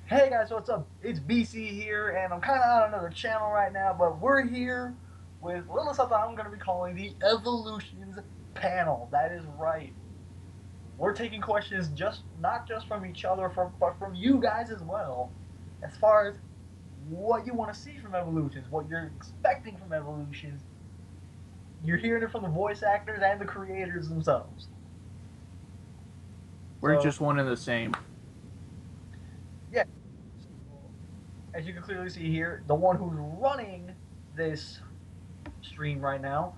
Hey guys, what's up? It's BC here, and I'm kind of on another channel right now, but we're here with a little something I'm going to be calling the Evolutions panel. That is right. We're taking questions just not just from each other, but from you guys as well, as far as what you want to see from Evolutions, what you're expecting from Evolutions. You're hearing it from the voice actors and the creators themselves. We're So just one and the same. yeah, so, as you can clearly see here, the one who's running this stream right now,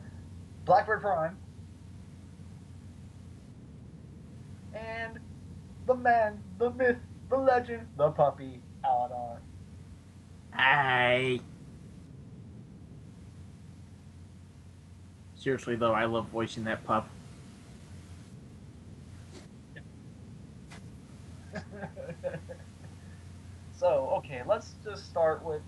Blackbird Prime, and the man, the myth, the legend, the puppy, Aladar. Hi. Seriously though, I love voicing that pup. So, okay, let's just start with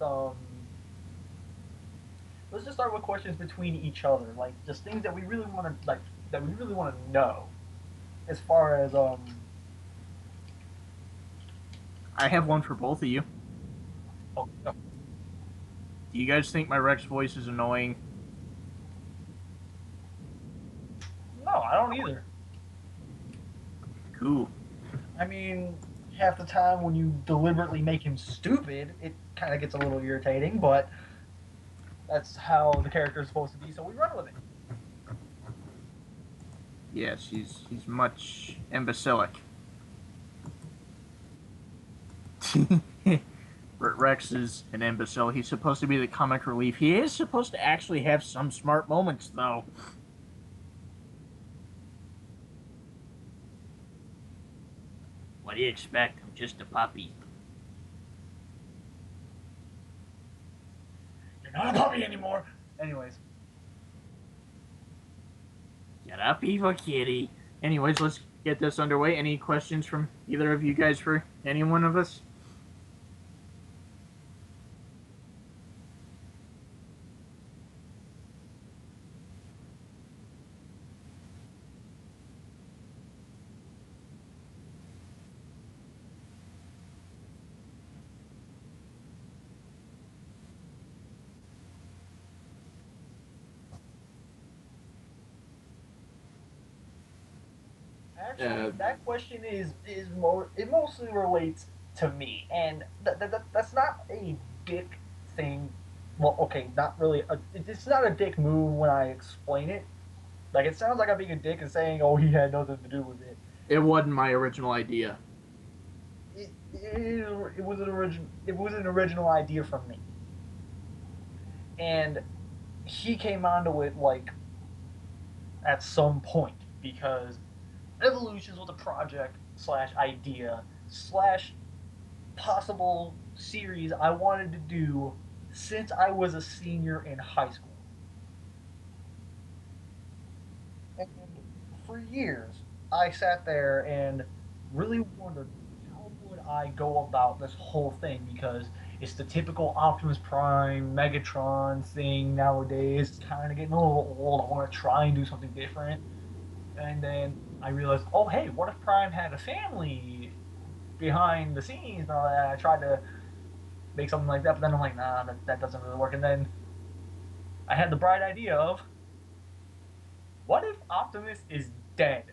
questions between each other, like just things that we really want to that we really want to know as far as I have one for both of you. oh, no, Do you guys think my Rex voice is annoying? I don't either. Cool. I mean, half the time when you deliberately make him stupid, it kind of gets a little irritating, but that's how the character is supposed to be, so we run with it. Yes, he's much imbecilic. Rex is an imbecile. He's supposed to be the comic relief. He is supposed to actually have some smart moments, though. What do you expect? I'm just a puppy. You're not a puppy anymore. Anyways, Get up, evil kitty. Anyways, let's get this underway. Any questions from either of you guys for any one of us? actually, that question is more. It mostly relates to me, and that's not a dick thing. Well, okay, not really. It's not a dick move when I explain it. Like it sounds like I'm being a dick and saying, "Oh, he had nothing to do with it." It wasn't my original idea. It was an original. It was an original idea from me, and he came onto it like at some point because Evolutions was a project slash idea slash possible series I wanted to do since I was a senior in high school. And for years, I sat there and really wondered how would I go about this whole thing because it's the typical Optimus Prime, Megatron thing nowadays. It's kind of getting a little old. I want to try and do something different. And then I realized, oh, hey, what if Prime had a family behind the scenes and all that? I tried to make something like that, but then I'm like, nah, that doesn't really work. And then I had the bright idea of, what if Optimus is dead?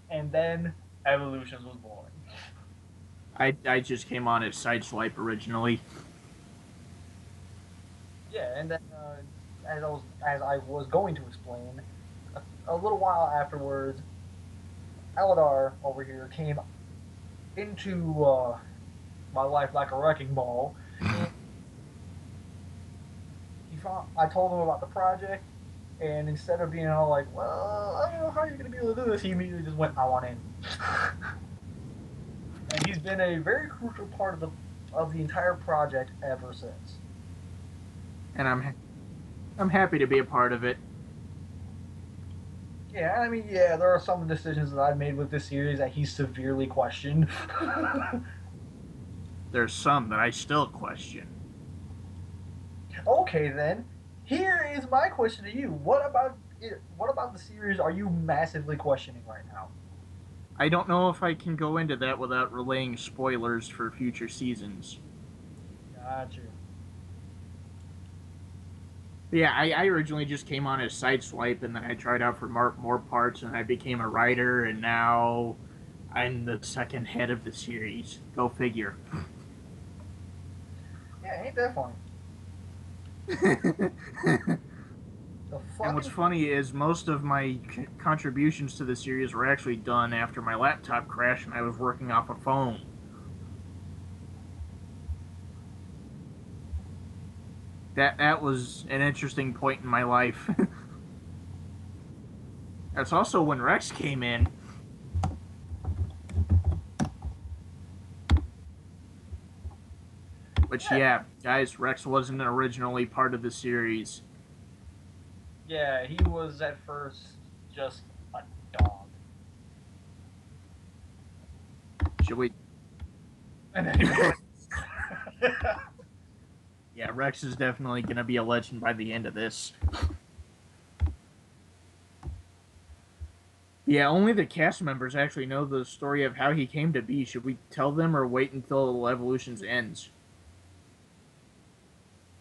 And then Evolutions was born. I just came on as Sideswipe originally. Yeah, and then as I was going to explain, a little while afterwards, Aladar over here came into my life like a wrecking ball, and I told him about the project, and instead of being all like, "Well, I don't know how you're gonna be able to do this," he immediately just went, "I want in," and he's been a very crucial part of the entire project ever since. And I'm happy to be a part of it. Yeah, I mean, yeah, there are some decisions that I've made with this series that he severely questioned. There's some that I still question. Okay, then. Here is my question to you. What about it? What about the series are you massively questioning right now? I don't know if I can go into that without relaying spoilers for future seasons. Got you. But yeah, I originally just came on as Sideswipe, and then I tried out for more parts, and I became a writer, and now I'm the second head of the series. Go figure. Yeah, ain't that funny? The And what's fucking funny is most of my contributions to the series were actually done after my laptop crashed and I was working off a phone. That was an interesting point in my life. That's also when Rex came in. Which, yeah, yeah, guys, Rex wasn't originally part of the series. yeah. He was at first just a dog, Should we? and then he became. Yeah, Rex is definitely gonna be a legend by the end of this. Yeah, only the cast members actually know the story of how he came to be. Should we tell them or wait until Evolutions ends?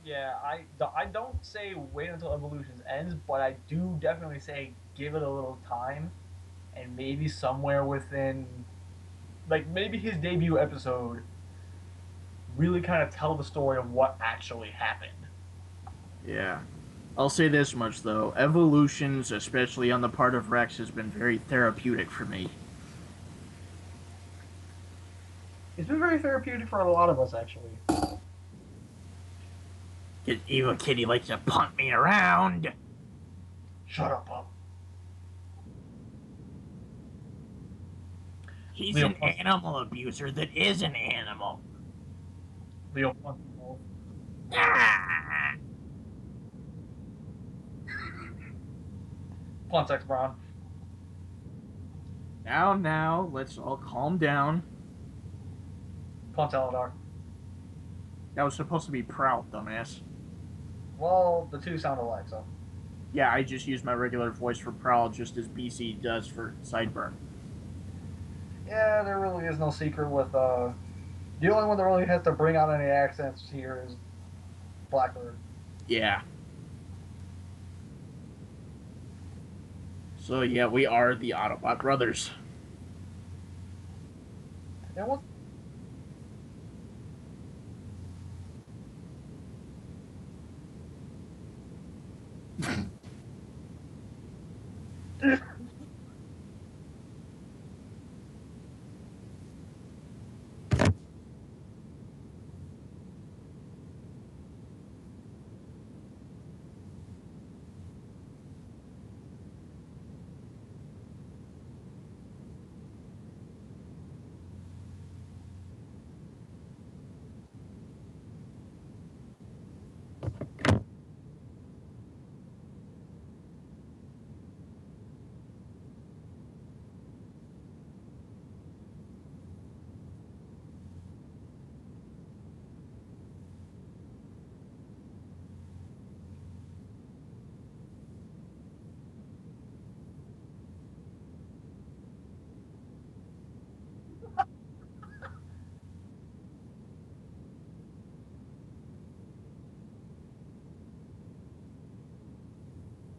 Yeah, I don't say wait until Evolutions ends, but I do definitely say give it a little time, and maybe somewhere within, like maybe his debut episode, really kind of tell the story of what actually happened. Yeah. I'll say this much though: evolutions, especially on the part of Rex, has been very therapeutic for me. It's been very therapeutic for a lot of us, actually. Cause Evil Kitty likes to punt me around. Shut up, pup. He's Leo an punch, animal abuser that is an animal. Leo punch both. Ah! Punch X Brown. Now, let's all calm down. Punch Aladar. That was supposed to be Proud, dumbass. Well, the two sound alike, so. Yeah, I just used my regular voice for Prowl just as BC does for Sideburn. Yeah, there really is no secret with the only one that really has to bring out any accents here is Blackbird. Yeah. So yeah, we are the Autobot brothers. And what?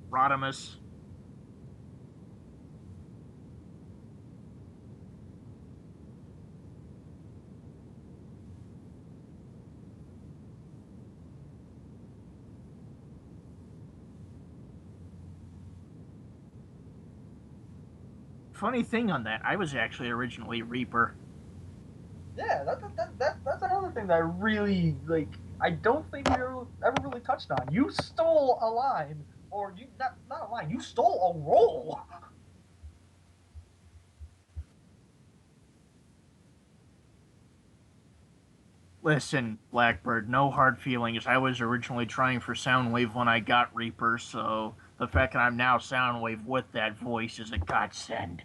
Rodimus. Funny thing on that, I was actually originally Reaper. Yeah, that's another thing that I really like. I don't think we ever really touched on. You stole a line, or you not a line. You stole a role. Listen, Blackbird, no hard feelings. I was originally trying for Soundwave when I got Reaper, so the fact that I'm now Soundwave with that voice is a godsend.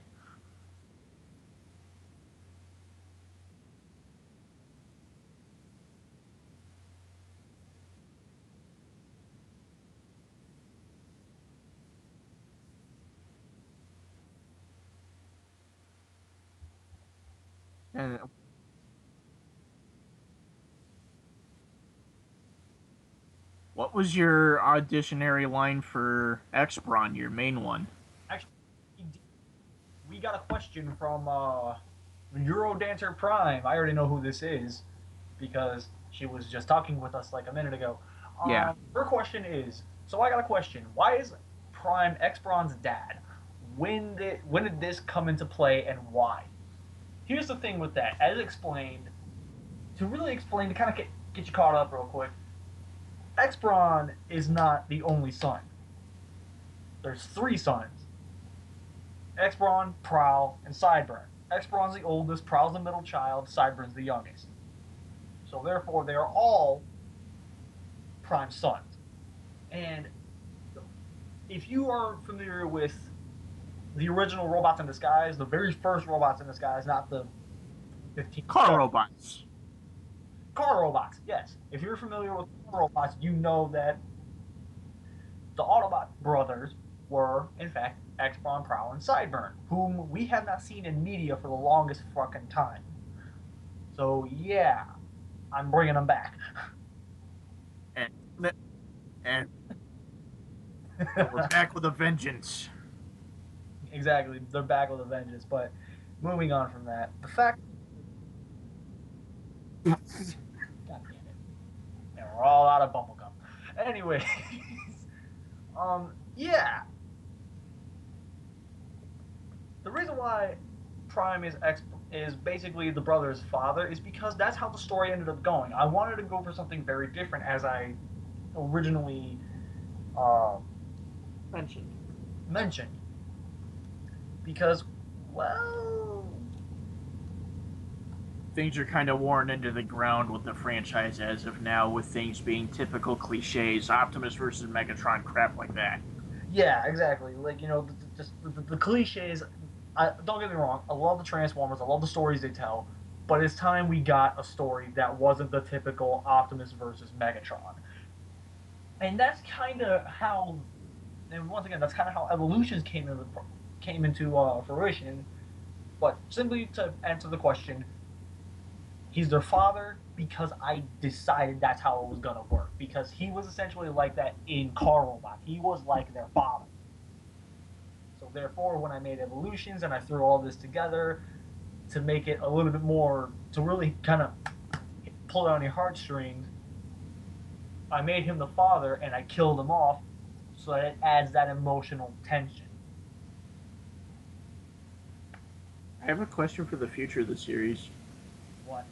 And what was your auditionary line for Xbron, your main one? Actually, we got a question from Eurodancer Prime. I already know who this is because she was just talking with us like a minute ago. Yeah. Her question is, so I got a question. Why is Prime Xbron's dad? When did this come into play and why? Here's the thing with that. As explained, to really explain, to kind of get you caught up real quick, Xbron is not the only son. There's three sons. Xbron, Prowl, and Sideburn. Xbron's the oldest, Prowl's the middle child, Sideburn's the youngest. So therefore, they are all Prime sons. And if you are familiar with the original Robots in Disguise, the very first Robots in Disguise, not the 15 Car robots. car robots, yes. If you're familiar with car robots, you know that the Autobot brothers were, in fact, Xbron, Prowl, and Sideburn, whom we have not seen in media for the longest fucking time. So yeah, I'm bringing them back. And, and we're back with a vengeance. Exactly, they're back with a vengeance. But moving on from that, the fact, God damn it, and we're all out of bubblegum. Anyways, yeah, the reason why Prime is basically the brother's father is because that's how the story ended up going. I wanted to go for something very different, as I originally uh, Mentioned. mentioned, because, well, Things are kind of worn into the ground with the franchise as of now, with things being typical cliches, Optimus versus Megatron, crap like that. yeah, exactly. Like, just the cliches. Don't get me wrong. I love the Transformers. I love the stories they tell. But it's time we got a story that wasn't the typical Optimus versus Megatron. And that's kind of how. And once again, that's kind of how Evolutions came into fruition. But simply to answer the question, he's their father because I decided that's how it was gonna work. Because he was essentially like that in Car Robot. He was like their father. So therefore, when I made Evolutions and I threw all this together to make it a little bit more, to really kind of pull down your heartstrings, I made him the father and I killed him off so that it adds that emotional tension. I have a question for the future of the series. What?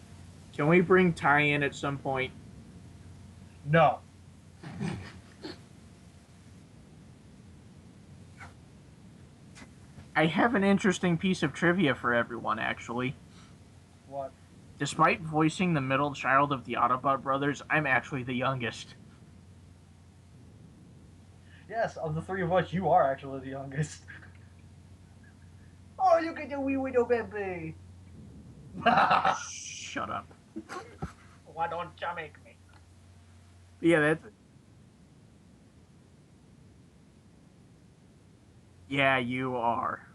Can we bring Ty in at some point? No. I have an interesting piece of trivia for everyone, actually. What? Despite voicing the middle child of the Autobot brothers, I'm actually the youngest. Yes, of the three of us, you are actually the youngest. Oh, look at the wee widow baby. Shut up. Why don't you make me? Yeah, that's. Yeah, you are.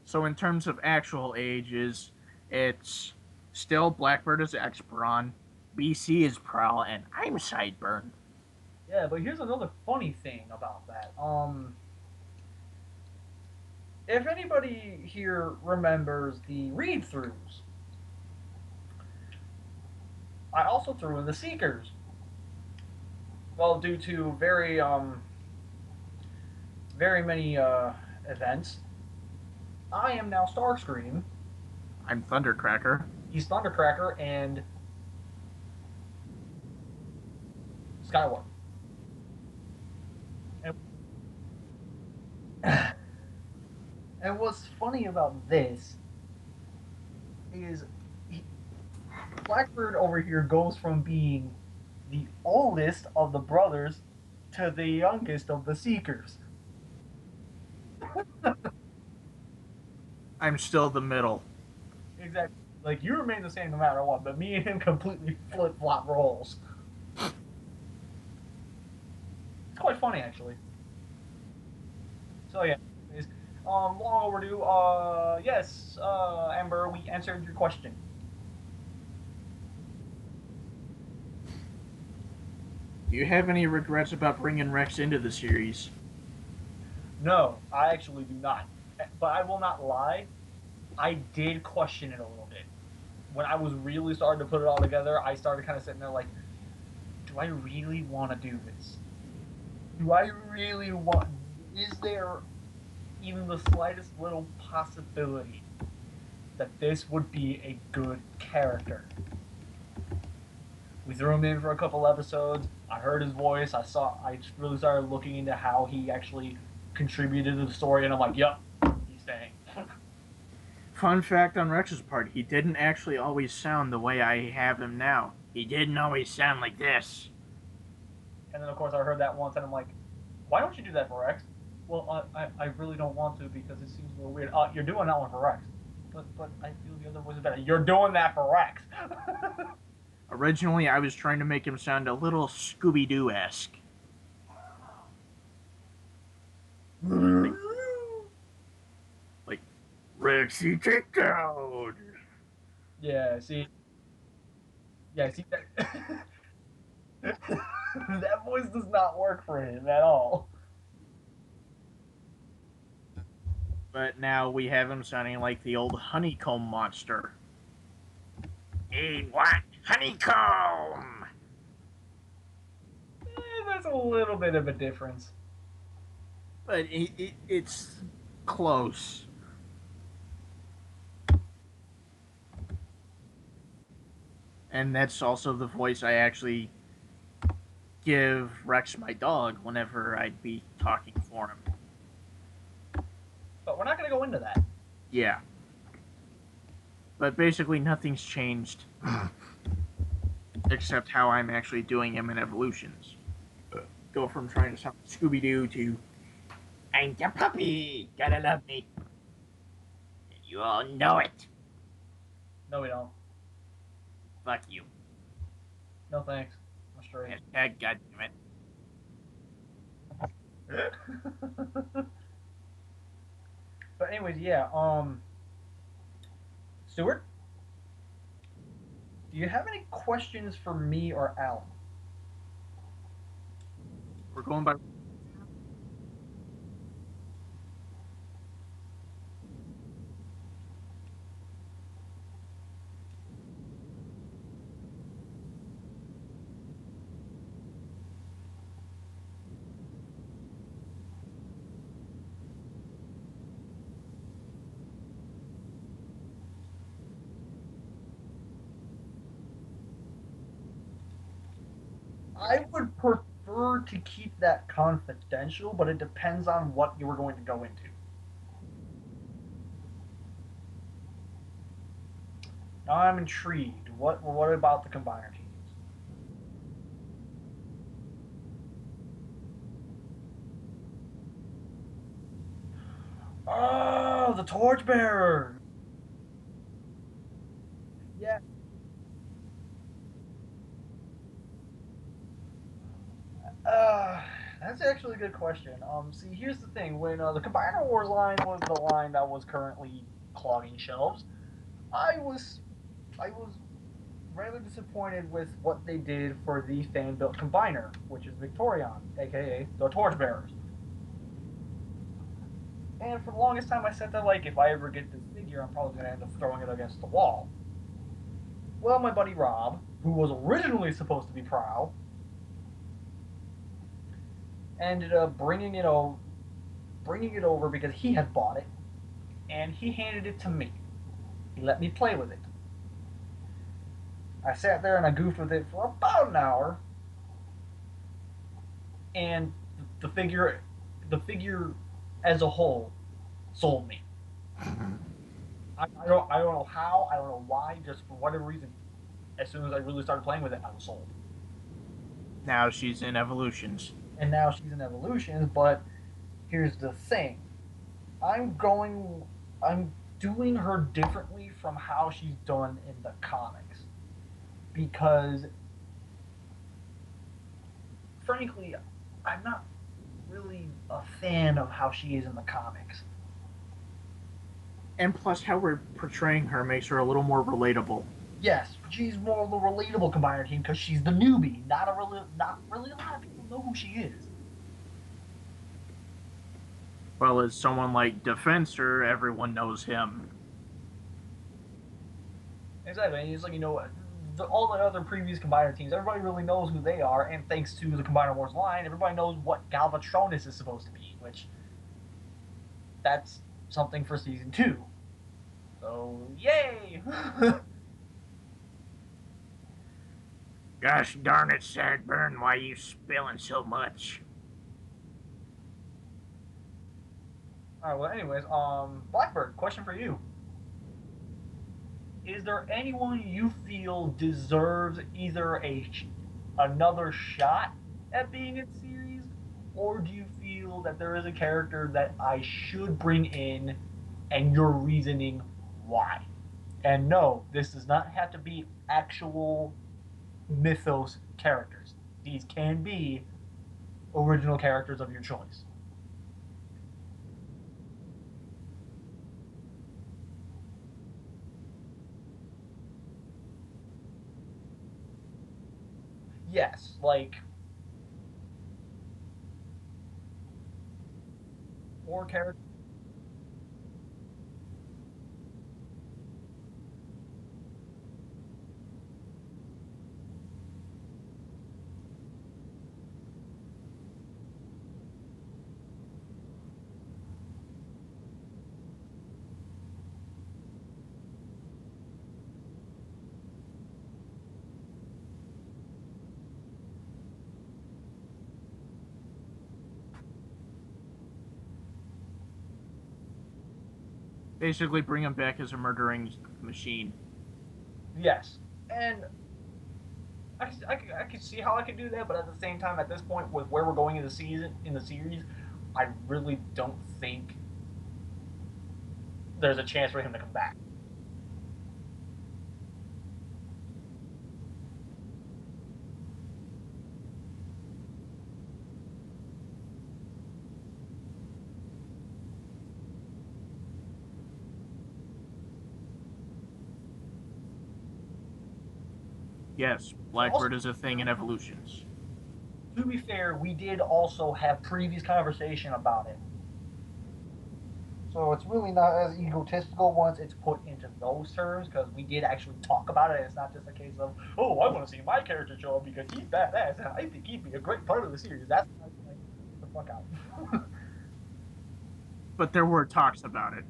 So, in terms of actual ages, it's still Blackbird is Xperon, BC is Prowl, and I'm Sideburn. Yeah, but here's another funny thing about that. If anybody here remembers the read-throughs, I also threw in the Seekers. Well, due to very many events, I am now Starscream. I'm Thundercracker. He's Thundercracker and Skywarp. And, and what's funny about this is Blackbird over here goes from being the oldest of the brothers to the youngest of the Seekers. I'm still the middle. Exactly. Like, you remain the same no matter what, but me and him completely flip flop roles. It's quite funny, actually. So, yeah. Long overdue. Yes, Amber, we answered your question. Do you have any regrets about bringing Rex into the series? No, I actually do not. But I will not lie. I did question it a little bit. When I was really starting to put it all together, I started kind of sitting there like, do I really want to do this? Do I really want? Is there even the slightest little possibility that this would be a good character? We threw him in for a couple episodes. I heard his voice. I really started looking into how he actually contributed to the story, and I'm like, yep, he's staying. Fun fact on Rex's part, he didn't actually always sound the way I have him now. He didn't always sound like this. And then, of course, I heard that once, and I'm like, why don't you do that for Rex? Well, I really don't want to because it seems a little weird. You're doing that one for Rex. But I feel the other voice is better. You're doing that for Rex. Originally, I was trying to make him sound a little Scooby Doo esque. Like, like Rexy Takedown. Yeah, see, yeah, see that that voice does not work for him at all. But now we have him sounding like the old honeycomb monster. Hey, what? Honeycomb! There's a little bit of a difference. But it's close. And that's also the voice I actually give Rex, my dog, whenever I'd be talking for him. But we're not going to go into that. Yeah. But basically, nothing's changed except how I'm actually doing him in evolutions. Go from trying to sound Scooby Doo to I'm the puppy, gotta love me. And you all know it. No, we don't. Fuck you. No thanks. I'm straight. Hashtag goddammit. But anyways, yeah. Stuart, do you have any questions for me or Alan? We're going by. I would prefer to keep that confidential, but it depends on what you were going to go into. Now I'm intrigued. What about the combiner teams? Oh, the torchbearer. Yeah. Uh, that's actually a good question. See, here's the thing: when the Combiner Wars line was the line that was currently clogging shelves, I I was rather disappointed with what they did for the fan-built combiner, which is Victorion, aka the Torchbearers. And for the longest time, I said that like, if I ever get this figure, I'm probably gonna end up throwing it against the wall. Well, my buddy Rob, who was originally supposed to be Prow, ended up bringing it over because he had bought it, and he handed it to me. He let me play with it. I sat there and I goofed with it for about an hour, and the figure, the figure as a whole, sold me. I don't know how, I don't know why, just for whatever reason. As soon as I really started playing with it, I was sold. Now she's in evolutions. And now she's in evolutions, but here's the thing: I'm going, I'm doing her differently from how she's done in the comics because, frankly, I'm not really a fan of how she is in the comics. And plus, how we're portraying her makes her a little more relatable. Yes, she's more of a relatable combiner team because she's the newbie. Not really a lot of people know who she is. Well, as someone like Defensor, everyone knows him. Exactly. And it's like, all the other previous combiner teams, everybody really knows who they are, and thanks to the Combiner Wars line, everybody knows what Galvatronus is supposed to be, which that's something for season two. So yay! Gosh darn it, Sadburn, why are you spilling so much? All right. Well, anyways, Blackbird, question for you: is there anyone you feel deserves either another shot at being in series, or do you feel that there is a character that I should bring in, and your reasoning why? And no, this does not have to be actual mythos characters. These can be original characters of your choice. Yes, like, or characters. Basically, bring him back as a murdering machine. Yes, and I could see how I could do that, but at the same time, at this point, with where we're going in the season, in the series, I really don't think there's a chance for him to come back. Yes, Also, Blackbird is a thing in evolutions. to be fair, we did also have previous conversation about it. So it's really not as egotistical once it's put into those terms because we did actually talk about it. It's not just a case of, oh, I want to see my character show up because he's badass and I think he'd be a great part of the series. That's like, get the fuck out. But there were talks about it.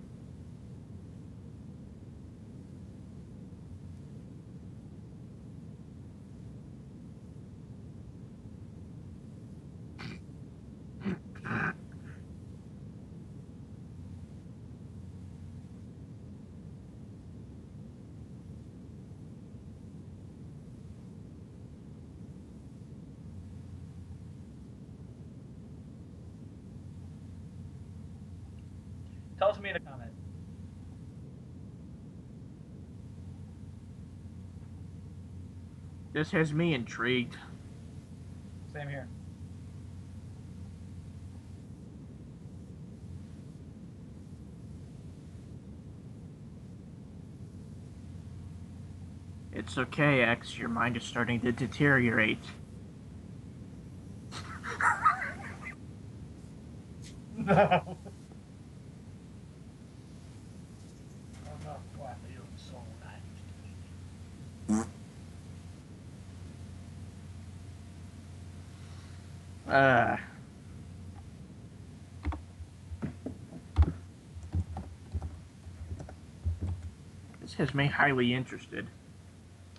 Tell us me in the comments. This has me intrigued. Same here. It's okay, X, your mind is starting to deteriorate. No. I'm not quite feeling so nice. Uh, this has me highly interested.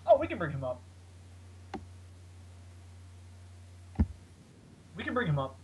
Oh, we can bring him up. We can bring him up.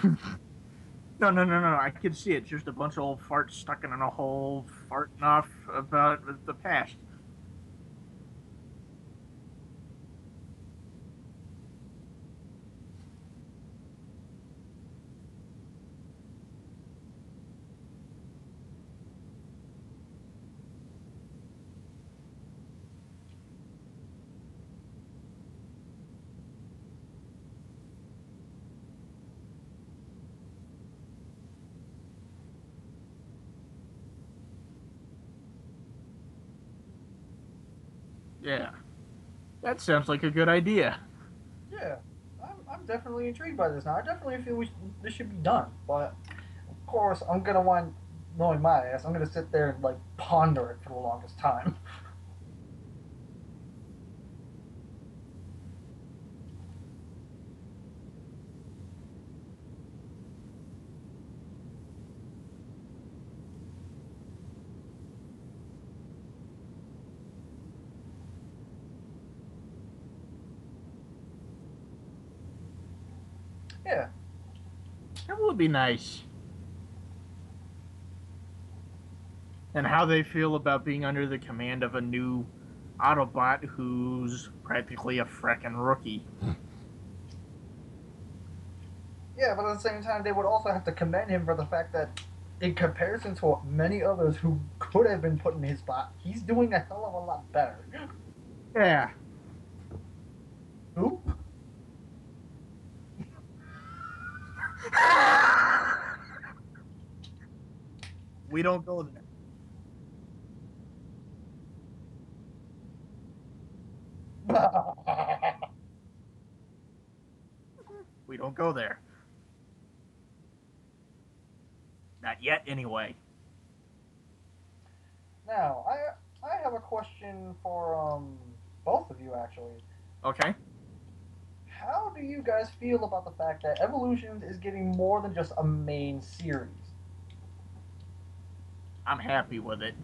No, no, no, no. I can see it. Just a bunch of old farts stuck in a hole, farting off about the past. Yeah, that sounds like a good idea. Yeah, I'm definitely intrigued by this now. I definitely feel this should be done. But of course, I'm gonna want, knowing my ass, I'm gonna sit there and like ponder it for the longest time. Yeah, That would be nice. And how they feel about being under the command of a new Autobot who's practically a frickin' rookie. yeah, but at the same time, they would also have to commend him for the fact that, in comparison to many others who could have been put in his spot, he's doing a hell of a lot better. Yeah. Who? We don't go there. We don't go there. Not yet, anyway. Now, I have a question for both of you actually. Okay. How do you guys feel about the fact that Evolutions is getting more than just a main series? I'm happy with it.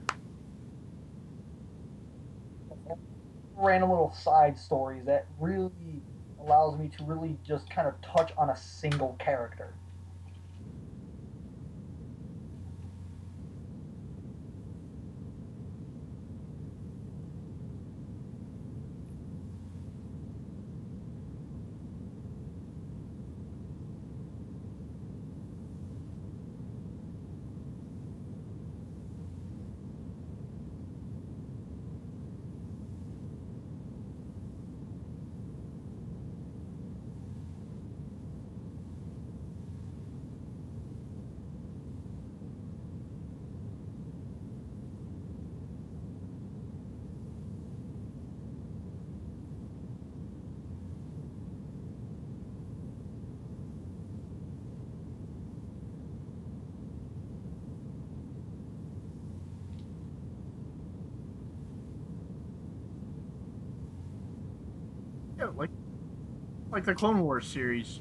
Random little side stories that really allows me to really just kind of touch on a single character. Yeah, like the Clone Wars series.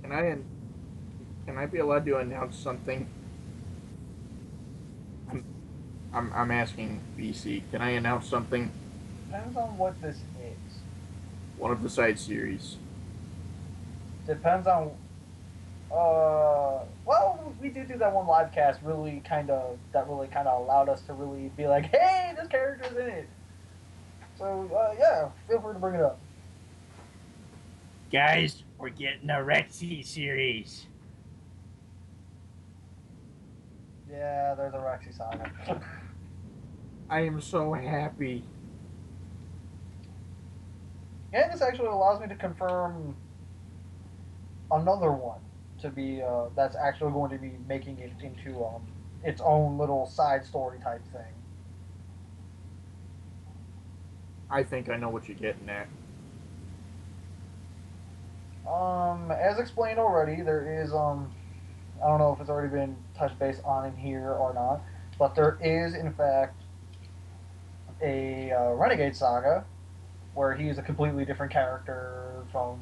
Can I can I be allowed to announce something? I'm I'm asking BC. Can I announce something? Depends on what this is. One of the side series. Depends on well, we did do that one live cast really kind of that really kind of allowed us to really be like, hey, this character's in it. So yeah, feel free to bring it up. Guys, we're getting a Rexy series. Yeah, there's a Rexy saga. I am so happy. And this actually allows me to confirm another one to be that's actually going to be making it into its own little side story type thing. I think I know what you're getting at. As explained already, there is I don't know if it's already been touched base on in here or not, but there is in fact a Renegade Saga where he's a completely different character from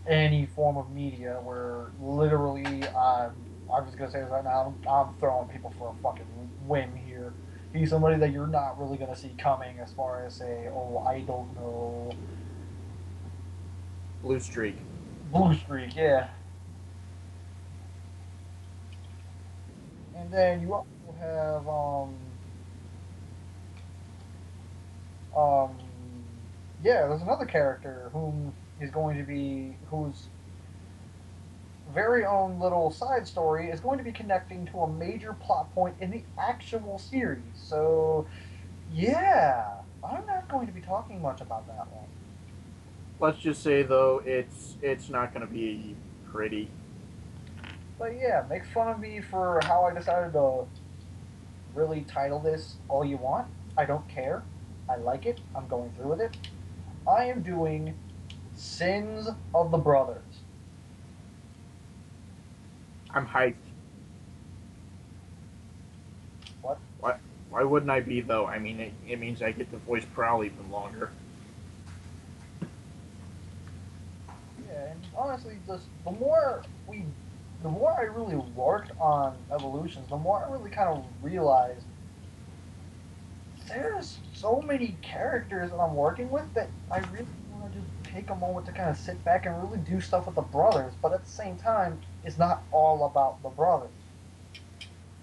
any form of media. Where literally, I'm just gonna say this right now, I'm throwing people for a fucking whim here. He's somebody that you're not really gonna see coming, as far as say, oh, I don't know, Blue streak. Blue Streak, yeah. And then you also have um yeah, there's another character whom is going to be whose very own little side story is going to be connecting to a major plot point in the actual series. So, yeah, I'm not going to be talking much about that one. Let's just say though, it's not going to be pretty. But yeah, make fun of me for how I decided to really title this all you want. I don't care. I like it. I'm going through with it. I am doing Sins of the Brothers. I'm hyped. What? Why? Why wouldn't I be though? I mean, it means I get to voice Prowl even longer. Yeah, and honestly, just the more I really worked on evolutions, the more I really kind of realized there's so many characters that I'm working with that I really want to just take a moment to kind of sit back and really do stuff with the brothers. But at the same time, it's not all about the brothers.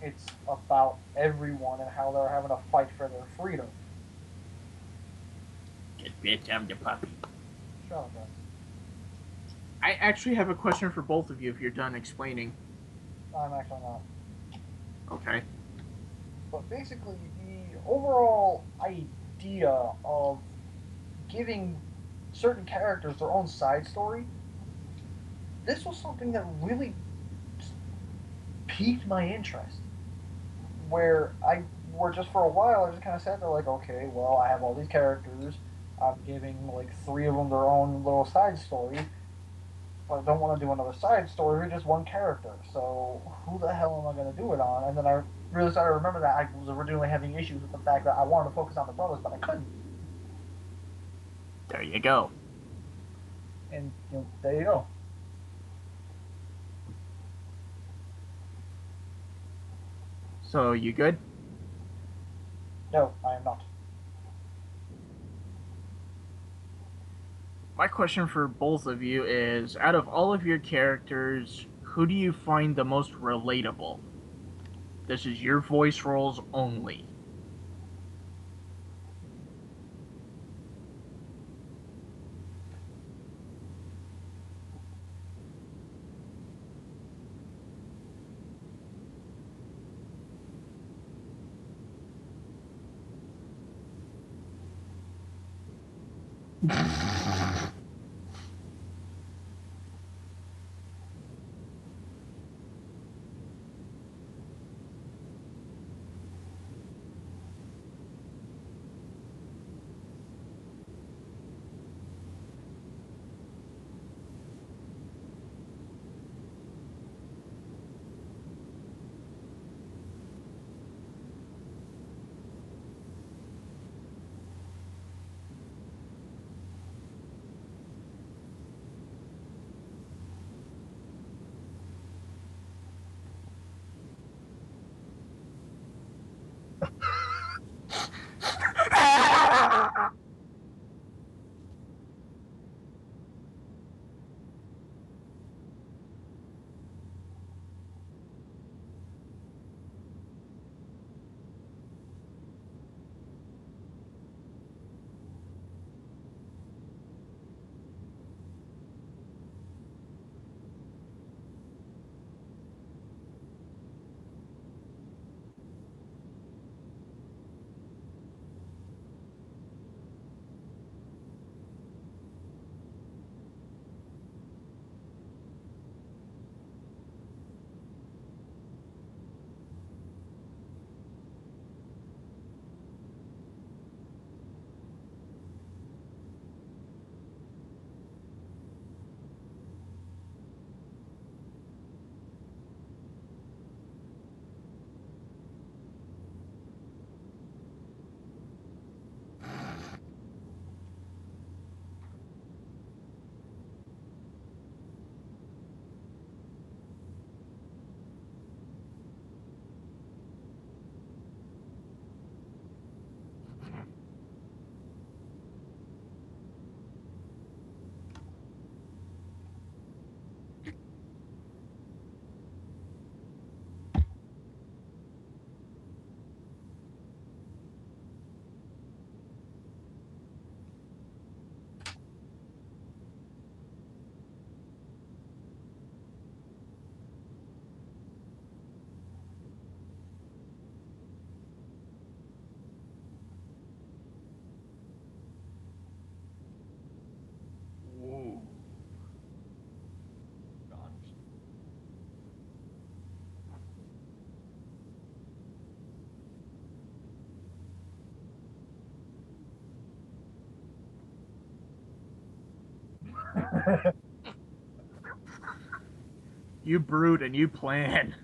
It's about everyone and how they're having to fight for their freedom. Get bitch, I'm the puppy. Shut up, guys. I actually have a question for both of you if you're done explaining. I'm actually not. Okay. But basically, the overall idea of giving certain characters their own side story, this was something that really piqued my interest. Where I were just for a while, I just kind of sat there like, okay, well, I have all these characters. I'm giving like three of them their own little side story, but I don't want to do another side story for just one character. So who the hell am I going to do it on? And then I really started to remember that I was originally having issues with the fact that I wanted to focus on the brothers, but I couldn't. There you go. And there you go. So you good? No, I am not. My question for both of you is: out of all of your characters, who do you find the most relatable? This is your voice roles only. You brood and you plan.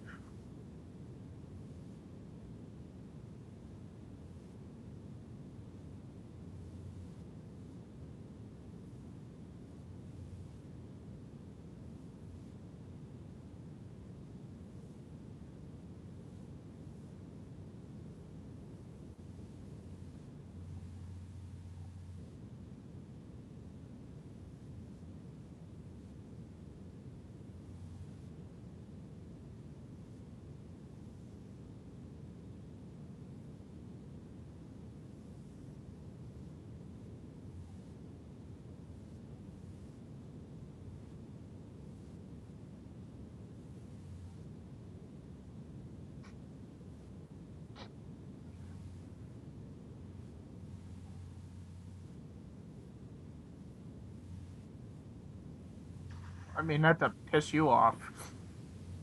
I mean, not to piss you off.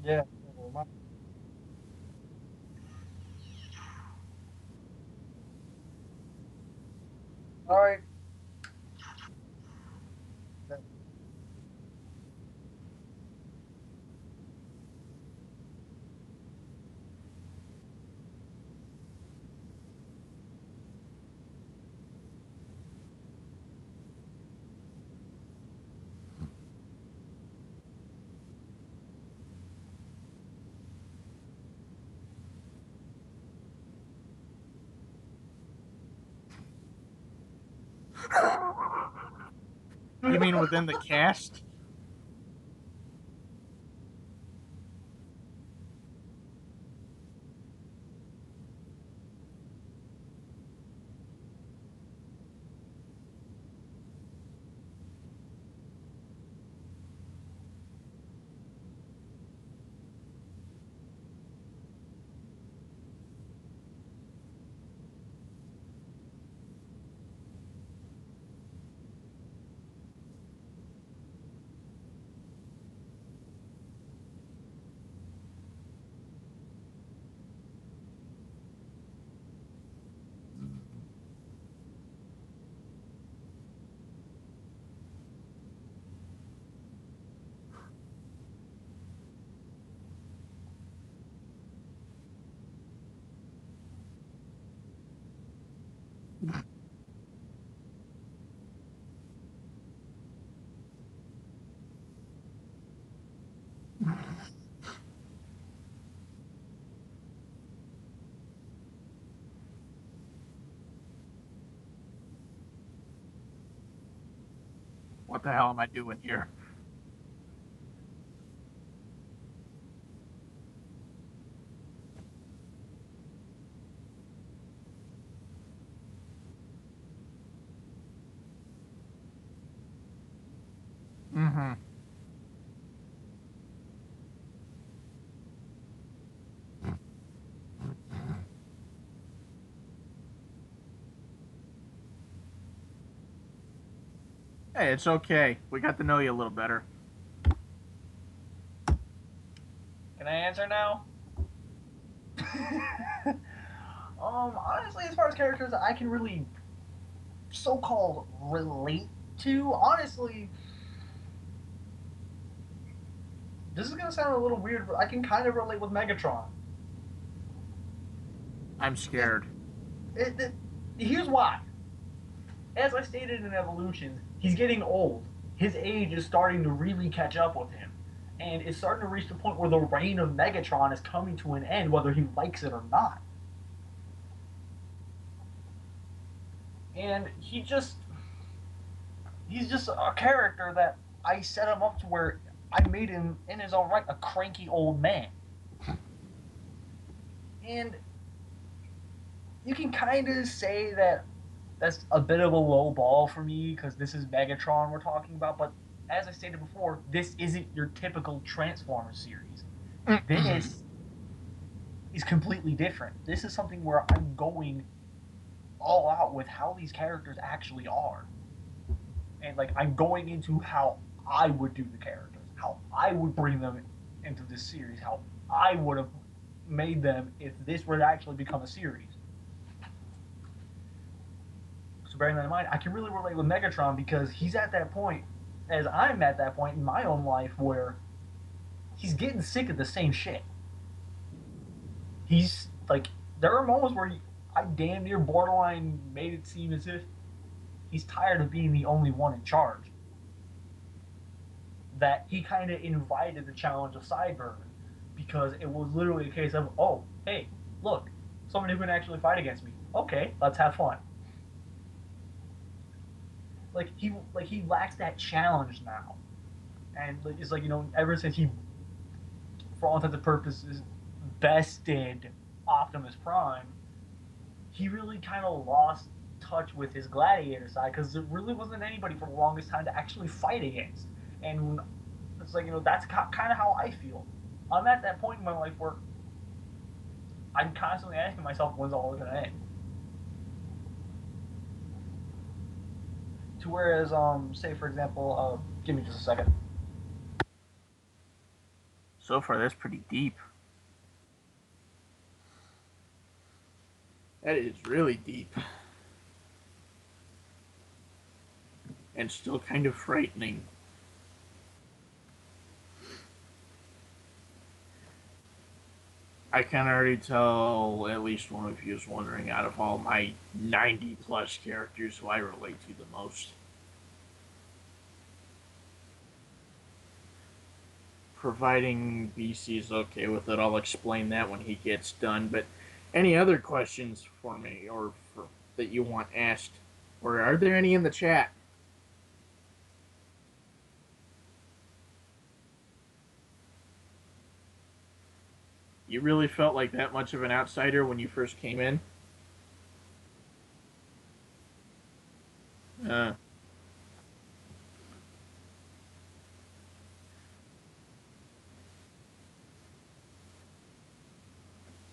Yeah. All right. You mean within the cast? What the hell am I doing here? Mm-hmm. Hey, it's okay. We got to know you a little better. Can I answer now? Honestly, as far as characters I can really so-called relate to, honestly, this is gonna sound a little weird, but I can kind of relate with Megatron. I'm It, scared. it, here's why. As I stated in Evolutions, he's getting old. His age is starting to really catch up with him. And it's starting to reach the point where the reign of Megatron is coming to an end, whether he likes it or not. And he's just a character that I set him up to where I made him, in his own right, a cranky old man. And you can kind of say that that's a bit of a low ball for me because this is Megatron we're talking about. But as I stated before, this isn't your typical Transformers series. This is completely different. This is something where I'm going all out with how these characters actually are. And like I'm going into how I would do the characters, how I would bring them into this series, how I would have made them if this were to actually become a series. So bearing that in mind, I can really relate with Megatron because he's at that point. as I'm at that point in my own life where he's getting sick of the same shit. He's like, there are moments where I damn near borderline made it seem as if he's tired of being the only one in charge. That he kind of invited the challenge of Sideburn because it was literally a case of, oh, hey, look, somebody who can actually fight against me. Okay, let's have fun. Like he lacks that challenge now, and it's like ever since he, for all intents and purposes, bested Optimus Prime, he really kind of lost touch with his gladiator side because there really wasn't anybody for the longest time to actually fight against. And it's like that's kind of how I feel. I'm at that point in my life where I'm constantly asking myself, when's all going to end? To whereas, say for example, give me just a second. So far, that's pretty deep. That is really deep. And still kind of frightening. I can already tell at least one of you is wondering, out of all my 90 plus characters, who I relate to the most. Providing BC is okay with it, I'll explain that when he gets done. But any other questions for me that you want asked? Or are there any in the chat? You really felt like that much of an outsider when you first came in? Uh,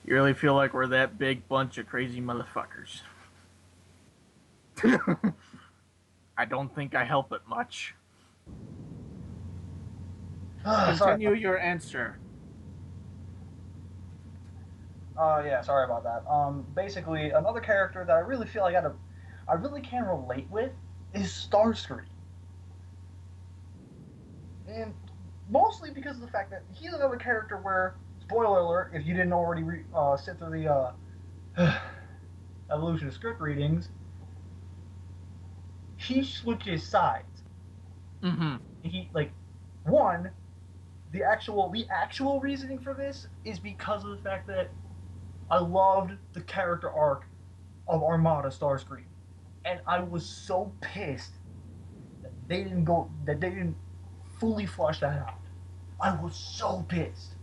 you really feel like we're that big bunch of crazy motherfuckers. I don't think I help it much. Sorry. Continue your answer. Yeah, sorry about that. Basically, another character that I really feel I really can relate with is Starscream, and mostly because of the fact that he's another character where, spoiler alert, if you didn't already sit through the evolution of script readings, he switches sides. Mm-hmm. He like one the actual reasoning for this is because of the fact that I loved the character arc of Armada Starscream, and I was so pissed that they didn't fully flush that out. I was so pissed.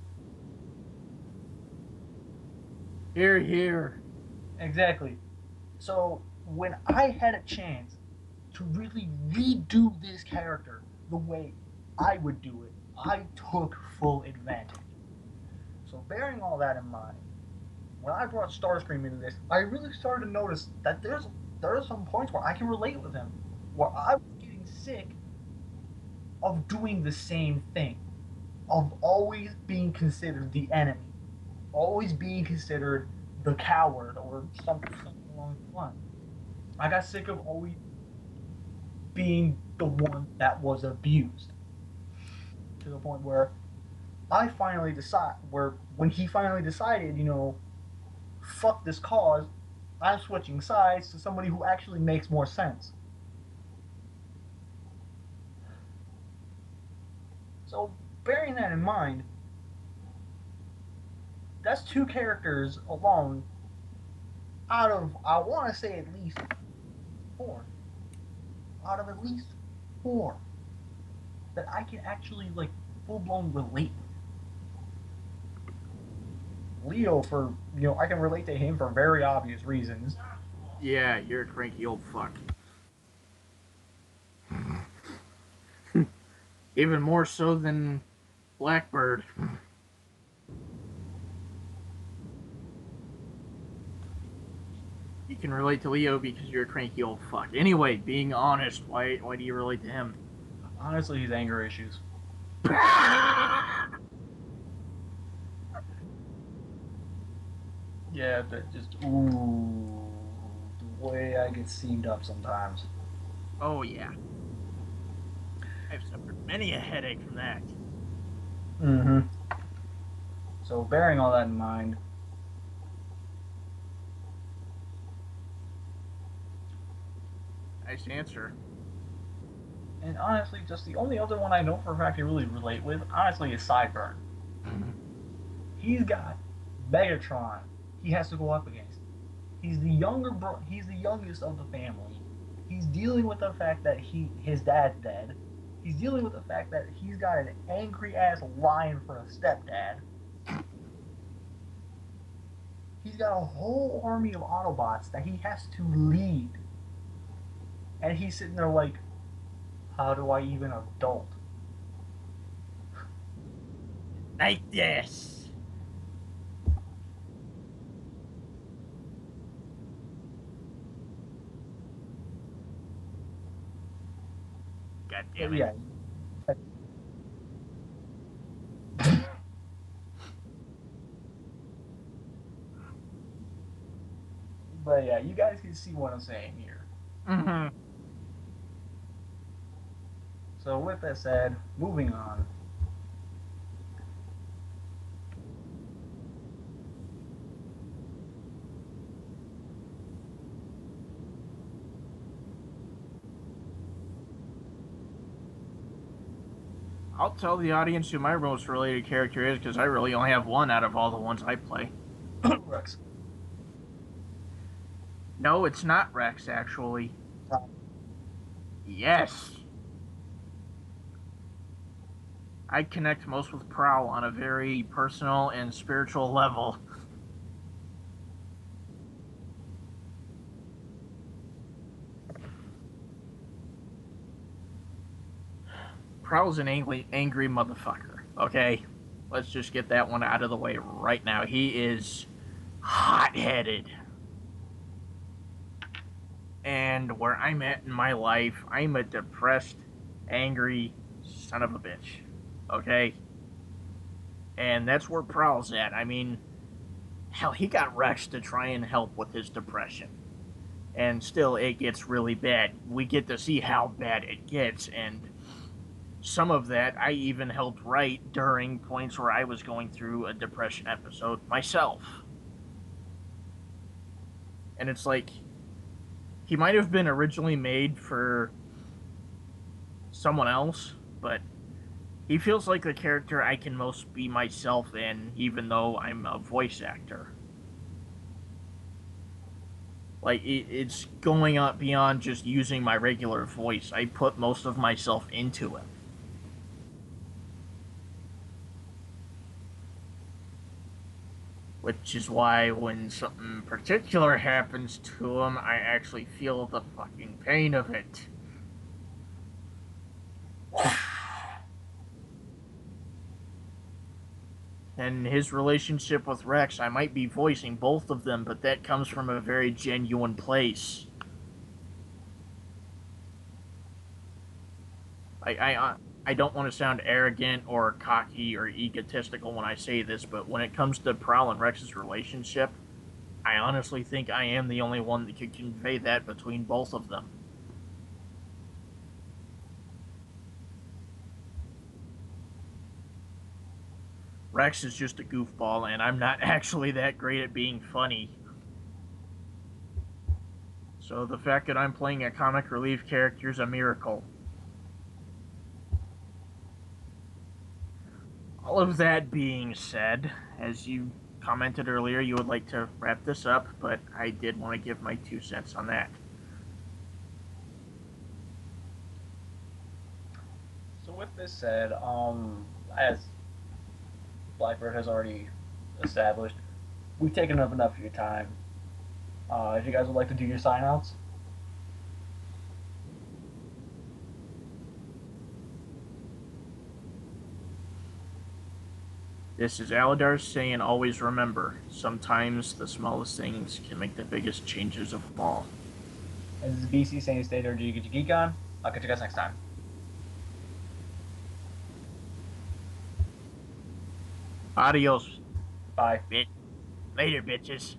Here, here. Exactly. So when I had a chance to really redo this character the way I would do it, I took full advantage. So bearing all that in mind, when I brought Starscream into this, I really started to notice that there are some points where I can relate with him, where I was getting sick of doing the same thing, of always being considered the enemy, always being considered the coward or something along the line. I got sick of always being the one that was abused to the point where when he finally decided, fuck this cause, I'm switching sides to somebody who actually makes more sense. So bearing that in mind, that's two characters alone out of I want to say at least four, out of at least four that I can actually like full blown relate with. Leo, for I can relate to him for very obvious reasons. Yeah, you're a cranky old fuck. Even more so than Blackbird. You can relate to Leo because you're a cranky old fuck. Anyway, being honest, why do you relate to him? Honestly, he's anger issues. Yeah, that just the way I get steamed up sometimes. Oh yeah. I've suffered many a headache from that. Mm-hmm. So bearing all that in mind, Nice answer. and honestly, just the only other one I know for a fact I really relate with, honestly, is Sideburn. He's got Megatron. He has to go up against. He's the younger bro. He's the youngest of the family. He's dealing with the fact that his dad's dead. He's dealing with the fact that he's got an angry ass lion for a stepdad. He's got a whole army of Autobots that he has to lead. And he's sitting there like, how do I even adult? Like this. God But damn it. yeah. But yeah, you guys can see what I'm saying here. Mm-hmm. So with that said, moving on. I'll tell the audience who my most related character is because I really only have one out of all the ones I play. Rex. No, it's not Rex, actually. Yes. I connect most with Prowl on a very personal and spiritual level. Prowl's an angry motherfucker, okay? Let's just get that one out of the way right now. He is hot headed. And where I'm at in my life, I'm a depressed, angry son of a bitch, okay? And that's where Prowl's at. I mean, hell, he got Rex to try and help with his depression. And still, it gets really bad. We get to see how bad it gets, and some of that I even helped write during points where I was going through a depression episode myself. And it's like, he might have been originally made for someone else, but he feels like the character I can most be myself in, even though I'm a voice actor. Like, it's going up beyond just using my regular voice. I put most of myself into it. Which is why when something particular happens to him, I actually feel the fucking pain of it. And his relationship with Rex, I might be voicing both of them, but that comes from a very genuine place. I don't want to sound arrogant or cocky or egotistical when I say this, but when it comes to Prowl and Rex's relationship, I honestly think I am the only one that could convey that between both of them. Rex is just a goofball, and I'm not actually that great at being funny. So the fact that I'm playing a comic relief character is a miracle. All of that being said, as you commented earlier, you would like to wrap this up, but I did want to give my 2 cents on that. So with this said, as Blackbird has already established, we've taken up enough of your time. If you guys would like to do your sign outs. This is Aladar saying always remember, sometimes the smallest things can make the biggest changes of all. And this is BC saying stay there, geek on. I'll catch you guys next time. Adios. Bye. Later, bitches.